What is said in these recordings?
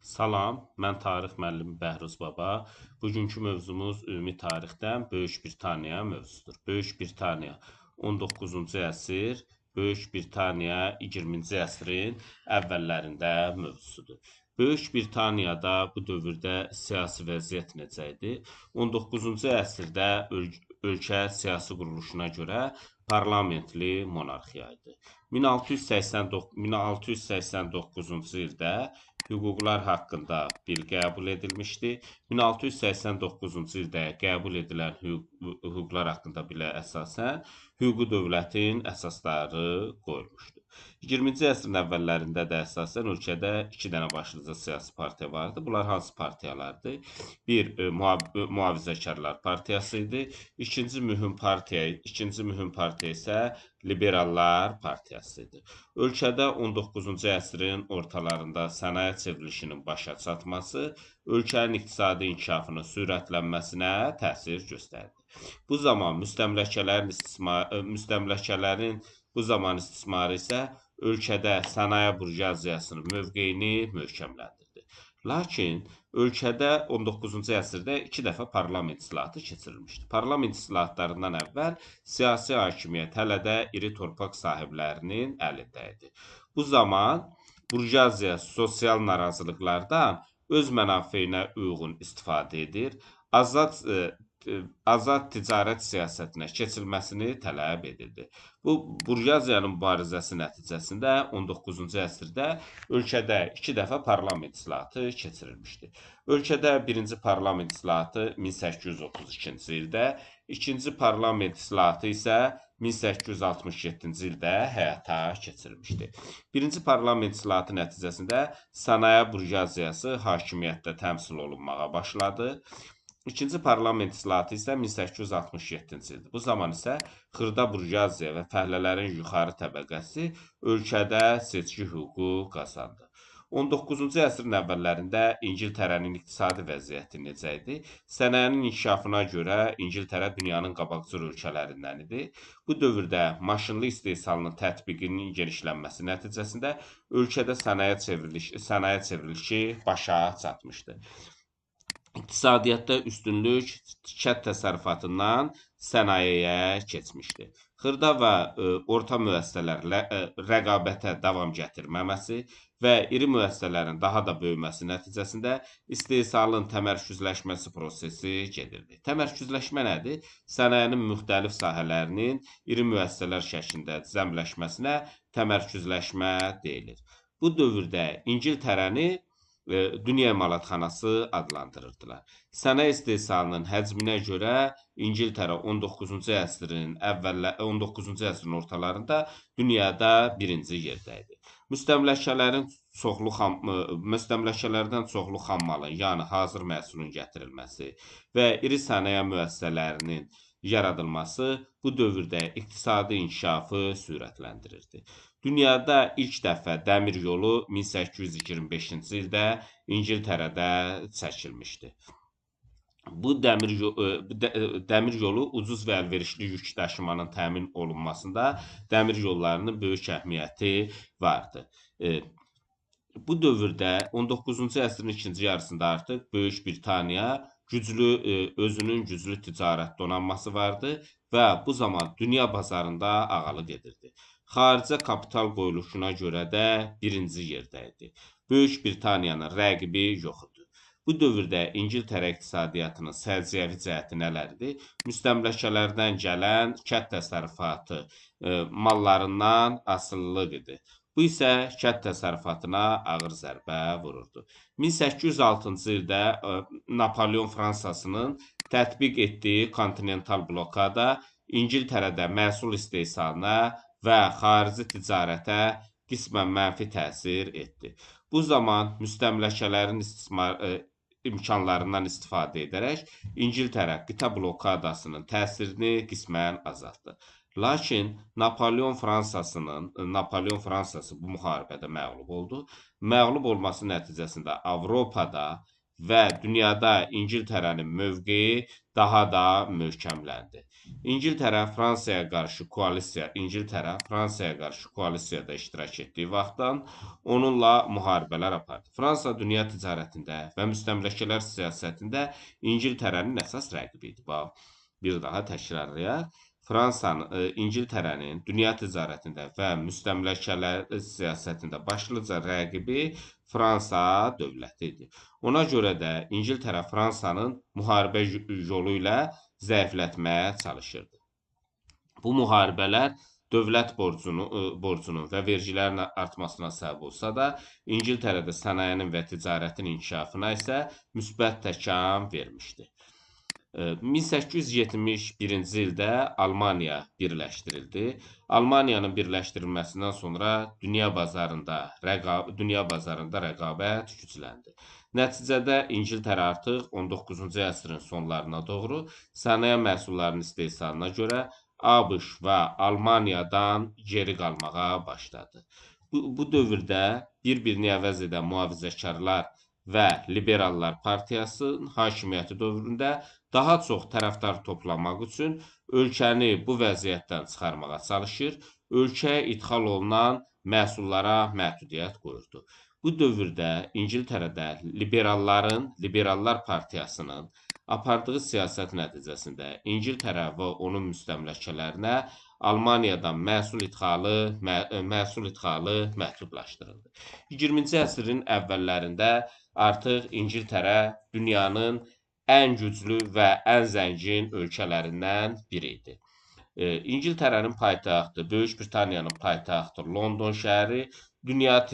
Salam, mən tarix müəllimi Bəhruz Baba. Bugünkü mövzumuz ümumi tarixdən Böyük Britaniya mövzusudur. Böyük Britaniya 19-cu əsr, Böyük Britaniya 20-ci əsrin əvvəllərində mövzusudur. Böyük Britaniyada bu dövrdə siyasi vəziyyət necə idi? 19-cu əsrdə ölkə siyasi quruluşuna görə parlamentli monarxiya idi. 1689-cu ildə hüquqlar haqqında bil qəbul edilmişdi. 1689-cu ildə qəbul edilən hüquqlar haqqında bilə əsasən hüquqi dövlətin əsasları qoyulmuşdu. 20-ci əsrin əvvəllərində də əsasən ölkədə iki dənə başlıca siyasi partiya vardı. Bunlar hansı partiyalardır? Bir, Mühafizəkarlar partiyası idi. İkinci mühüm partiya isə Liberallar partiyası idi. Ölkədə 19-cu əsrin ortalarında sənaye çevrilişinin başa çatması ölkənin iqtisadi inkişafının sürətlənməsinə təsir göstərdi. Bu zaman müstəmləkələrin bu zaman istismarı isə ölkədə sənaye burjuaziyasının mövqeyini möhkəmləndirdi. Lakin ölkədə 19-cu əsrdə iki dəfə parlament islahatı keçirilmişdi. Parlament islahatlarından əvvəl siyasi hakimiyyət hələ də iri torpaq sahiblərinin əlində idi. Bu zaman burjuaziya sosial narazılıqlardan öz mənafeyinə uyğun istifadə edir, azad ticarət siyasətinə keçilməsini tələb edirdi. Bu burjuaziyanın mübarizəsi nəticəsində 19-cu əsrdə ölkədə iki dəfə parlament islahatı keçirilmişdi. Ölkədə birinci parlament islahatı 1832-ci ildə, ikinci parlament islahatı isə 1867-ci ildə həyata keçirilmişdi. Birinci parlament islahatı nəticəsində sənaye burjuaziyası hakimiyyətdə təmsil olunmağa başladı. İkinci parlament islahatı isə 1867-ci ildir. Bu zaman isə xırda burjuaziya və fəhlələrin yuxarı təbəqəsi ölkədə seçki hüququ qazandı. 19-cu əsrin əvvəllərində İngiltərənin iqtisadi vəziyyəti necə idi? Sənayenin inkişafına görə İngiltərə dünyanın qabaqcıl ölkələrindən idi. Bu dövrdə maşınlı istehsalının tətbiqinin genişlənməsi nəticəsində ölkədə sənaye çevrilişi başa çatmışdı. İqtisadiyyatda üstünlük kənd təsərrüfatından sənayeye keçmişdi. Xırda və orta müəssisələr rəqabətə davam gətirməməsi və iri müəssisələrin daha da böyüməsi nəticəsində istehsalın təmərküzləşməsi prosesi gedirdi. Təmərküzləşmə nədir? Sənayenin müxtəlif sahələrinin iri müəssisələr şəklində cəmləşməsinə təmərküzləşmə deyilir. Bu dövrdə İngiltərəni dünya emalatxanası adlandırırdılar. Sənaye istehsalının həcminə görə İngiltərə 19-cu əsrin ortalarında dünyada birinci yerdə idi. Müstəmləkələrdən çoxlu xammalın, yəni hazır məhsulun gətirilməsi və iri sənaye müəssisələrinin yaradılması bu dövrdə iqtisadi inkişafı sürətləndirirdi. Dünyada ilk dəfə dəmir yolu 1825-ci ildə İngiltərədə çəkilmişdi. Bu dəmir yolu ucuz və əlverişli yük daşımanın təmin olunmasında dəmir yollarının böyük əhəmiyyəti vardı. Bu dövrdə 19-cu əsrin ikinci yarısında artıq Böyük Britaniya özünün güclü ticarət donanması vardı və bu zaman dünya bazarında ağalıq edirdi. Xaricə kapital qoyuluşuna görə də birinci yerdə idi. Böyük Britaniyanın rəqibi yox idi. Bu dövrdə İngiltərə iqtisadiyyatının səciyyəvi cəhəti nələrdir? Müstəmləkələrdən gələn kənd təsərrüfatı mallarından asılılıq idi. Bu isə kənd təsərrüfatına ağır zərbə vururdu. 1806-cı ildə Napolyon Fransasının tətbiq etdiyi kontinental blokada İngiltərədə məhsul istehsalına və xarici ticarətə qismən mənfi təsir etdi. Bu zaman müstəmləkələrin imkanlarından istifadə edərək İngiltərə qita blokadasının təsirini qismən azaltdı. Lakin Napolyon Fransası bu müharibədə məğlub oldu. Məğlub olması nəticəsində Avropada və dünyada İngiltərənin mövqeyi daha da möhkəmləndi. İngiltərə Fransaya qarşı koalisiyada iştirak etdiyi vaxtdan onunla müharibələr apardı. Fransa dünya ticarətində və müstəmləkələr siyasətində İngiltərənin əsas rəqibi idi. Bax, bir daha təkrarlayaq. İngiltərənin dünya ticarətində və müstəmləkələr siyasətində başlıca rəqibi Fransa dövləti idi. Ona görə də İngiltərə Fransanın müharibə yolu ilə zəiflətməyə çalışırdı. Bu müharibələr dövlət borcunun və vergilərin artmasına səbəb olsa da, İngiltərədə sənayenin və ticarətin inkişafına isə müsbət təkan vermişdi. 1871-ci ildə Almaniya birləşdirildi. Almaniyanın birləşdirilməsindən sonra dünya bazarında rəqabət gücləndi. Nəticədə İngiltərə artıq 19-cu əsrin sonlarına doğru sənaye məhsullarının istehsalına görə ABŞ və Almaniyadan geri qalmağa başladı. Bu dövrdə bir-birini əvəz edən mühafizəkarlar və liberallar partiyasının hakimiyyəti dövründə daha çox tərəfdar toplamaq üçün ölkəni bu vəziyyətdən çıxarmağa çalışır, ölkəyə idxal olunan məhsullara məhdudiyyət qoyurdu. Bu dövrdə İngiltərədə liberallar partiyasının apardığı siyasət nəticəsində İngiltərə və onun müstəmləkələrinə Almaniyadan məhsul idxalı məhdudlaşdırıldı. 20-ci əsrin əvvəllərində artıq İngiltərə dünyanın ən güclü və ən zəngin ölkələrindən biri idi. İngiltərənin paytaxtı, Böyük Britaniyanın paytaxtı London şəhəri dünyanın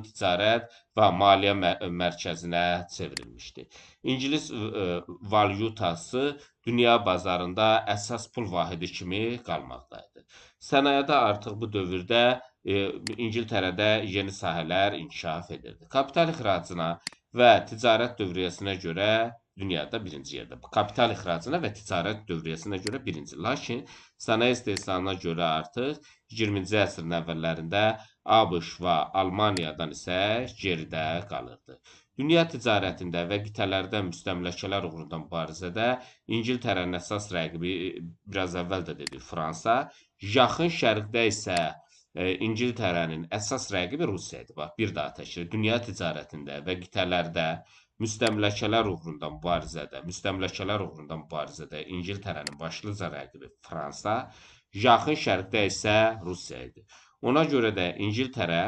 ticarət və maliyyə mərkəzinə çevrilmişdi. İngilis valyutası dünya bazarında əsas pul vahidi kimi qalmaqdaydı. Sənayədə artıq bu dövrdə İngiltərədə yeni sahələr inkişaf edirdi. Kapital ixracına və ticarət dövriyyəsinə görə dünyada birinci yerdə. Kapital ixracına və ticarət dövriyyəsinə görə birinci. Lakin sənaye istehsalına görə artıq 20-ci əsrin əvvəllərində ABŞ və Almaniyadan isə geridə qalırdı. Dünya ticarətində və qitələrdə müstəmləkələr uğrunda mübarizədə İngiltərənin əsas rəqibi, biraz əvvəl də dedik, Fransa, yaxın şərqdə isə İngiltərənin əsas rəqibi Rusiya idi. Bax, bir daha təkrar, dünya ticarətində və qitələrdə müstəmləkələr uğrunda mübarizədə İngiltərənin başlıca rəqibi Fransa, yaxın şərqdə isə Rusiya idi. Ona görə də İngiltərə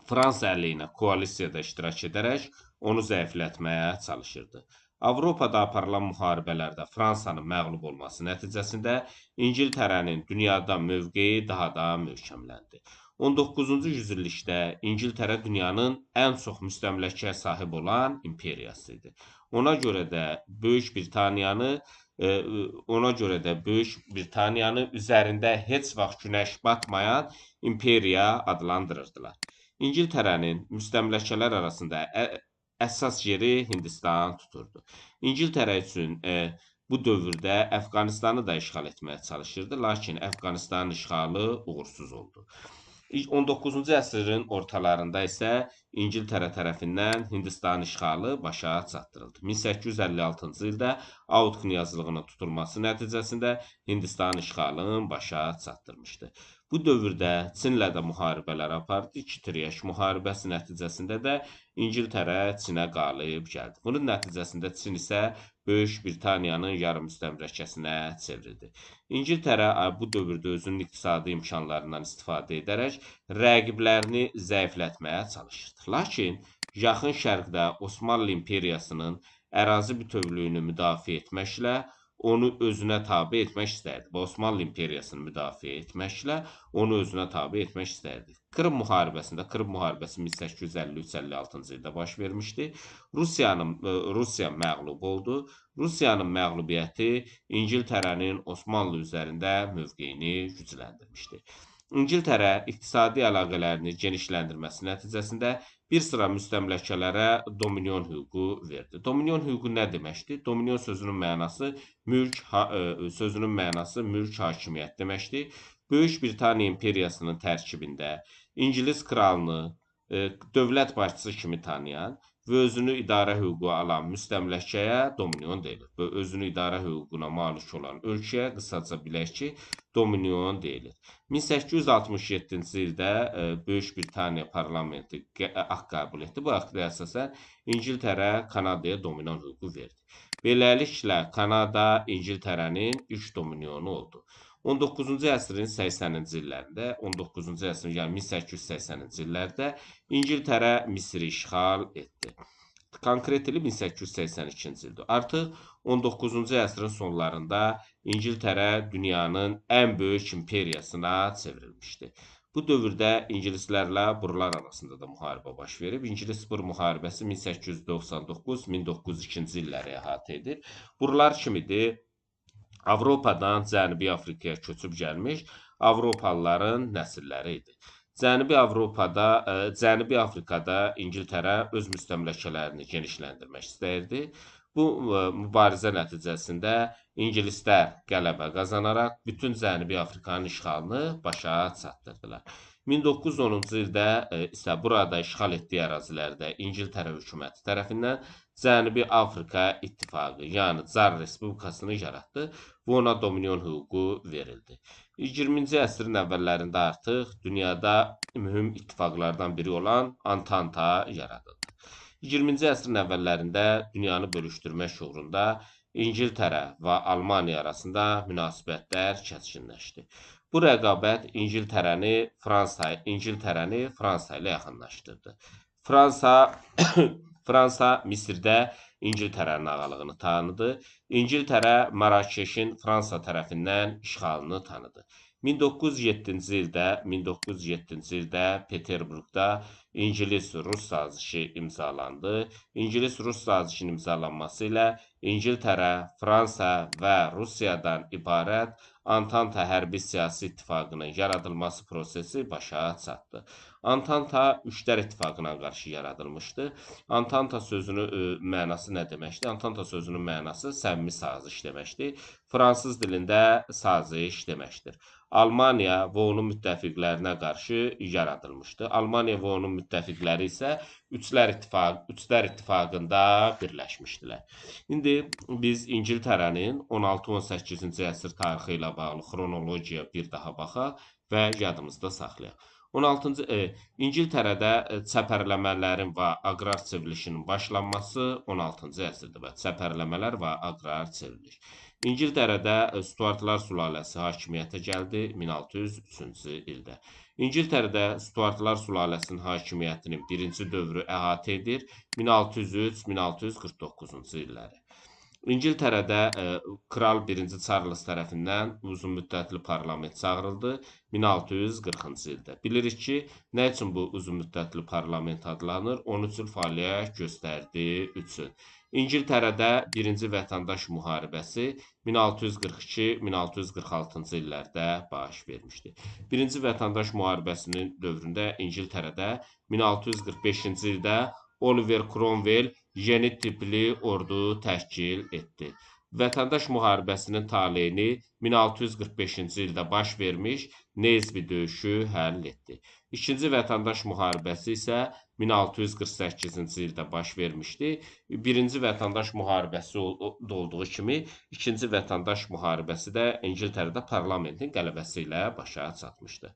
Fransa əleyhinə koalisiyada iştirak edərək onu zəiflətməyə çalışırdı. Avropada aparılan müharibələrdə Fransanın məğlub olması nəticəsində İngiltərənin dünyada mövqeyi daha da möhkəmləndi. 19-cu yüzillikdə İngiltərə dünyanın ən çox müstəmləkəyə sahib olan imperiyası idi. Ona görə də Böyük Britaniyanı üzərində heç vaxt günəş batmayan imperiya adlandırırdılar. İngiltərənin müstəmləkələr arasında əsas yeri Hindistan tuturdu. İngiltərə üçün bu dövrdə Əfqanistanı da işğal etməyə çalışırdı, lakin Əfqanistanın işğalı uğursuz oldu. 19-cu əsrin ortalarında isə İngiltərə tərəfindən Hindistan işğalı başa çatdırıldı. 1856-cı ildə Aud knyazlığının tutulması nəticəsində Hindistan işğalını başa çatdırmışdı. Bu dövrdə Çinlə də müharibələr apardı. İki Tiryaş müharibəsi nəticəsində də İngiltərə Çinə qalib gəldi. Bunun nəticəsində Çin isə Böyük Britaniyanın yarım müstəmləkəsinə çevrildi. İngiltərə bu dövrdə özünün iqtisadi imkanlarından istifadə edərək rəqiblərini zəiflətməyə çalışırdı. Lakin yaxın şərqdə Osmanlı imperiyasının ərazi bütövlüyünü müdafiə etməklə onu özünə tabe etmək istərdi. Osmanlı imperiyasını müdafiə etməklə onu özünə tabe etmək istərdi. Krım müharibəsi 1853-56-cı ildə baş vermişdi. Rusiya məğlub oldu. Rusiyanın məğlubiyyəti İngiltərənin Osmanlı üzərində mövqeyini gücləndirmişdi. İngiltərə iqtisadi əlaqələrini genişləndirməsi nəticəsində bir sıra müstəmləkələrə dominion hüququ verdi. Dominion hüququ nə deməkdir? Dominion sözünün mənası mülk hakimiyyət deməkdir. Böyük Britaniya imperiyasının tərkibində İngilis kralını, dövlət başçısı kimi tanıyan və özünü idarə hüququ alan müstəmləkəyə dominion deyilir. Və özünü idarə hüququna malik olan ölkəyə qısaca bilək ki, dominion deyilir. 1867-ci ildə Böyük Britaniya parlamenti akt qəbul etdi. Bu aktə əsasən İngiltərə Kanadaya dominion hüququ verdi. Beləliklə, Kanada İngiltərənin ilk dominionu oldu. 19-cu əsrin 80-ci illərində, 19-cu əsrin, yəni 1880-ci illərdə İngiltərə Misri işğal etdi. Konkret ili 1882-ci ildir. Artıq 19-cu əsrin sonlarında İngiltərə dünyanın ən böyük imperiyasına çevrilmişdi. Bu dövrdə ingilislərlə burlar arasında da müharibə baş verib. İngilis-bur müharibəsi 1899-1902-ci illəri əhatə edir. Burlar kimidir? Avropadan Cənubi Afrikaya köçüb gəlmiş Avropalıların nəsilləri idi. Cənubi Afrikada İngiltərə öz müstəmləkələrini genişləndirmək istəyirdi. Bu mübarizə nəticəsində ingilislər qələbə qazanaraq bütün Cənubi Afrikanın işğalını başa çatdırdılar. 1910-cu ildə isə burada işğal etdiyi ərazilərdə İngiltərə hökuməti tərəfindən Cənubi Afrika İttifaqı, yəni Çar Respublikasını yaratdı və ona dominion hüququ verildi. 20-ci əsrin əvvəllərində artıq dünyada mühüm ittifaqlardan biri olan Antanta yaradıldı. 20-ci əsrin əvvəllərində dünyanı bölüşdürmək uğrunda İngiltərə və Almaniya arasında münasibətlər kəskinləşdi. Bu rəqabət İngiltərəni Fransa ilə yaxınlaşdırdı. Fransa Misirdə İngiltərənin ağalığını tanıdı. İngiltərə Mərakeşin Fransa tərəfindən işğalını tanıdı. 1907-ci ildə Peterburqda İngilis-Rus sazişi imzalandı. İngilis-Rus sazişinin imzalanması ilə İngiltərə, Fransa və Rusiyadan ibarət Antanta hərbi siyasi ittifaqının yaradılması prosesi başa çatdı. Antanta üçlər ittifaqına qarşı yaradılmışdı. Antanta sözünün mənası nə deməkdir? Antanta sözünün mənası səmimi saziş deməkdir. Fransız dilində saziş deməkdir. Almaniya və onun müttəfiqlərinə qarşı yaradılmışdı. Almaniya və onun müttəfiqləri isə üçlər ittifaqında birləşmişdilər. İndi biz İngiltərənin 16-18-ci əsr tarixi ilə bağlı xronologiya bir daha baxaq və yadımızda saxlayaq. İngiltərədə çəpərləmələrin və aqrar çevrilişinin başlanması 16-cı əsrdir və çəpərləmələr və aqrar çevriliş. İngiltərədə Stuartlar sülaləsi hakimiyyətə gəldi 1603-cü ildə. İngiltərədə Stuartlar sülaləsinin hakimiyyətinin birinci dövrü əhatə edir 1603-1649-cu illəri. İngiltərədə Kral 1-ci Charles tərəfindən uzunmüddətli parlament çağırıldı 1640-cı ildə. Bilirik ki, nə üçün bu uzunmüddətli parlament adlanır? 13 il fəaliyyət göstərdiyi üçün. İngiltərədə 1-ci vətəndaş müharibəsi 1642-1646-cı illərdə baş vermişdi. 1-ci vətəndaş müharibəsinin dövründə İngiltərədə 1645-ci ildə Oliver Cromwell yeni tipli ordu təşkil etdi. Vətəndaş müharibəsinin taleyini 1645-ci ildə baş vermiş Nesbi döyüşü həll etdi. İkinci vətəndaş müharibəsi isə 1648-ci ildə baş vermişdi. Birinci vətəndaş müharibəsi olduğu kimi, ikinci vətəndaş müharibəsi də İngiltərədə parlamentin qələbəsi ilə başa çatmışdı.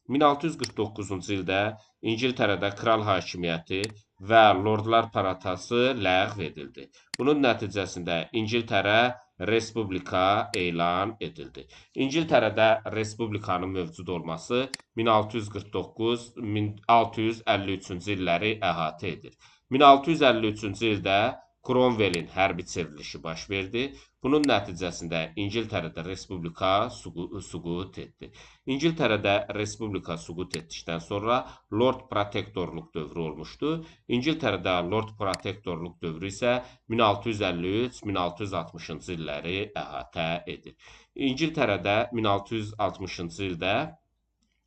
1649-cu ildə İngiltərədə kral hakimiyyəti və Lordlar Palatası ləğv edildi. Bunun nəticəsində İngiltərə Respublika elan edildi. İngiltərədə Respublikanın mövcud olması 1649-1653-cü illəri əhatə edir. 1653-cü ildə Cromwellin hərbi çevrilişi baş verdi. Bunun nəticəsində İngiltərədə Respublika süqut etdi. İngiltərədə Respublika süqut etdikdən sonra Lord Protektorluq dövrü olmuşdu. İngiltərədə Lord Protektorluq dövrü isə 1653-1660-cı illəri əhatə edir. İngiltərədə 1660-cı ildə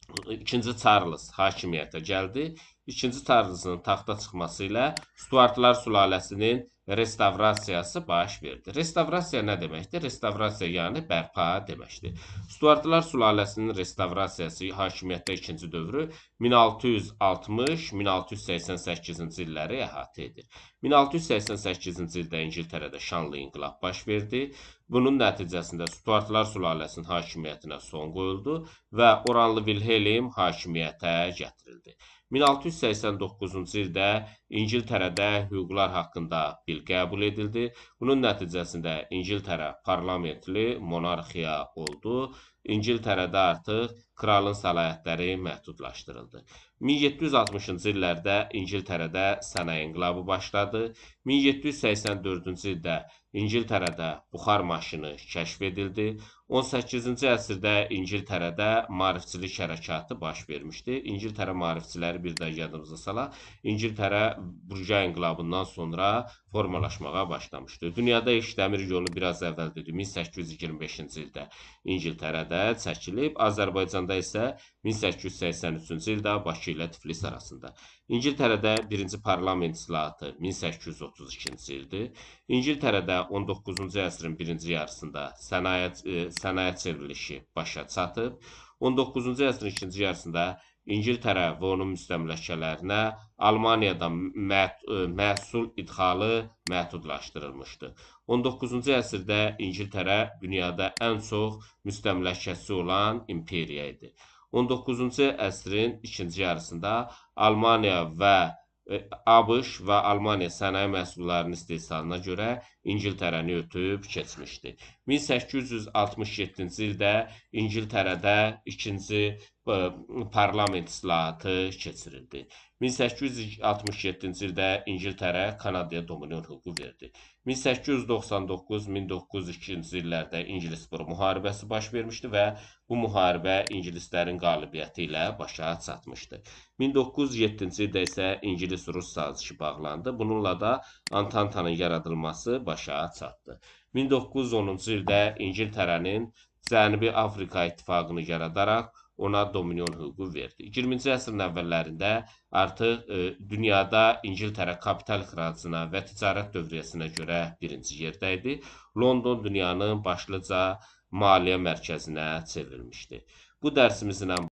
2-ci Charles hakimiyyətə gəldi. 2-ci Çarlzın taxta çıxması ilə Stuartlar sülaləsinin restavrasiyası baş verdi. Restavrasiya nə deməkdir? Restavrasiya yəni bərpa deməkdir. Stuartlar sülaləsinin restavrasiyası hakimiyyətdə ikinci dövrü 1660-1688-ci illəri əhatə edir. 1688-ci ildə İngiltərədə şanlı inqilab baş verdi. Bunun nəticəsində Stuartlar sülaləsinin hakimiyyətinə son qoyuldu və Oranlı Vilhelm hakimiyyətə gətirildi. 1689-cu ildə İngiltərədə hüquqlar haqqında bil qəbul edildi. Bunun nəticəsində İngiltərə parlamentli monarxiya oldu. İngiltərədə artıq kralın səlahiyyətləri məhdudlaşdırıldı. 1760-cı illərdə İngiltərədə sənaye inqilabı başladı. 1784-cü ildə İngiltərədə buxar maşını kəşf edildi. 18-ci əsrdə İngiltərədə maarifçilik hərəkatı baş vermişdi. İngiltərə maarifçiləri bir də yadımıza salaq, İngiltərə burjuwa inqilabından sonra formalaşmağa başlamışdı. Dünyada ilk dəmir yolu biraz əvvəl dedik, 1825-ci ildə İngiltərədə çəkilib, Azərbaycanda isə 1883-cü ildə Bakı ilə Tiflis arasında. İngiltərədə birinci parlament islahatı 1832-ci ildir. İngiltərədə 19-cu əsrin birinci yarısında sənaye çevrilişi başa çatıb. 19-cu əsrin ikinci yarısında İngiltərə və onun müstəmləkələrinə Almaniyadan məhsul idxalı məhdudlaşdırılmışdı. 19-cu əsrdə İngiltərə dünyada ən çox müstəmləkəsi olan imperiya idi. 19-cu əsrin ikinci yarısında Almaniya və ABŞ və Almaniya sənaye məhsullarının istehsalına görə İngiltərəni ötüb keçmişdi. 1867-ci ildə İngiltərədə ikinci parlament islahatı keçirildi. 1867-ci ildə İngiltərə Kanadaya dominion hüququ verdi. 1899-1902-ci illərdə İngilis-Bor müharibəsi baş vermişdi və bu müharibə İngilislərin qalibiyyəti ilə başa çatmışdı. 1907-ci ildə isə İngilis-Rus sazişi bağlandı. Bununla da Antantanın yaradılması başa çatdı. 1910-cu ildə İngiltərənin Cənubi Afrika İttifaqını yaradaraq ona dominion hüququ verdi. 20-ci əsrin əvvəllərində artıq dünyada İngiltərə kapital ixracına və ticarət dövriyyəsinə görə birinci yerdə idi. London dünyanın başlıca maliyyə mərkəzinə çevrilmişdi. Bu dərsimizlə